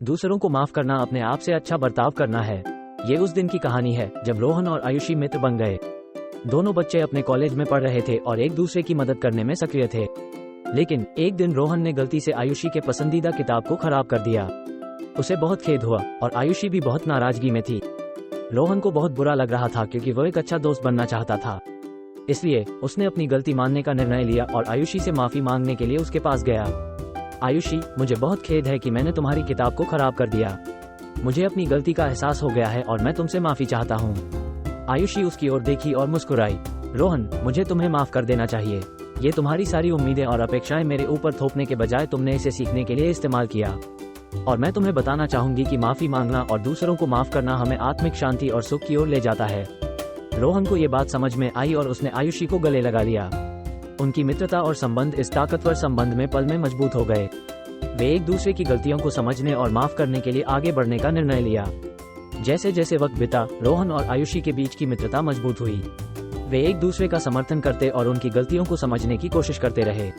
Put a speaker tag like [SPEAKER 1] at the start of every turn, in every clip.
[SPEAKER 1] दूसरों को माफ करना अपने आप से अच्छा बर्ताव करना है। ये उस दिन की कहानी है जब रोहन और आयुषी मित्र बन गए। दोनों बच्चे अपने कॉलेज में पढ़ रहे थे और एक दूसरे की मदद करने में सक्रिय थे। लेकिन एक दिन रोहन ने गलती से आयुषी के पसंदीदा किताब को खराब कर दिया। उसे बहुत खेद हुआ और आयुषी भी बहुत नाराजगी में थी। रोहन को बहुत बुरा लग रहा था क्योंकि वो एक अच्छा दोस्त बनना चाहता था। इसलिए उसने अपनी गलती मानने का निर्णय लिया और आयुषी से माफी मांगने के लिए उसके पास गया। आयुषी, मुझे बहुत खेद है कि मैंने तुम्हारी किताब को खराब कर दिया। मुझे अपनी गलती का एहसास हो गया है और मैं तुमसे माफी चाहता हूँ। आयुषी उसकी ओर देखी और मुस्कुराई। रोहन, मुझे तुम्हें माफ कर देना चाहिए। ये तुम्हारी सारी उम्मीदें और अपेक्षाएं मेरे ऊपर थोपने के बजाय तुमने इसे सीखने के लिए इस्तेमाल किया। और मैं तुम्हें बताना चाहूंगी कि माफी मांगना और दूसरों को माफ करना हमें आत्मिक शांति और सुख की ओर ले जाता है। रोहन को ये बात समझ में आई और उसने आयुषी को गले लगा लिया। उनकी मित्रता और संबंध इस ताकतवर संबंध में पल में मजबूत हो गए। वे एक दूसरे की गलतियों को समझने और माफ करने के लिए आगे बढ़ने का निर्णय लिया। जैसे जैसे वक्त बीता, रोहन और आयुषी के बीच की मित्रता मजबूत हुई। वे एक दूसरे का समर्थन करते और उनकी गलतियों को समझने की कोशिश करते रहे।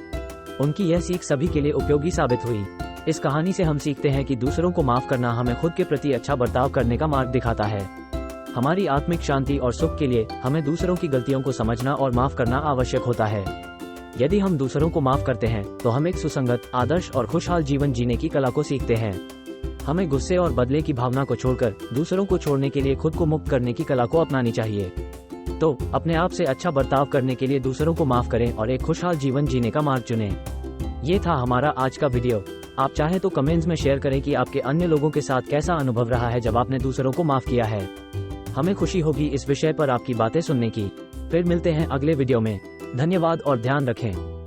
[SPEAKER 1] उनकी यह सीख सभी के लिए उपयोगी साबित हुई। इस कहानी से हम सीखते हैं कि दूसरों को माफ करना हमें खुद के प्रति अच्छा बर्ताव करने का मार्ग दिखाता है। हमारी आत्मिक शांति और सुख के लिए हमें दूसरों की गलतियों को समझना और माफ करना आवश्यक होता है। यदि हम दूसरों को माफ करते हैं तो हम एक सुसंगत, आदर्श और खुशहाल जीवन जीने की कला को सीखते हैं। हमें गुस्से और बदले की भावना को छोड़कर दूसरों को छोड़ने के लिए खुद को मुक्त करने की कला को अपनानी चाहिए। तो अपने आप से अच्छा बर्ताव करने के लिए दूसरों को माफ करें और एक खुशहाल जीवन जीने का मार्ग चुनें। ये था हमारा आज का वीडियो। आप चाहें तो कमेंट्स में शेयर करें कि आपके अन्य लोगों के साथ कैसा अनुभव रहा है जब आपने दूसरों को माफ किया है। हमें खुशी होगी इस विषय पर आपकी बातें सुनने की। फिर मिलते हैं अगले वीडियो में। धन्यवाद और ध्यान रखें।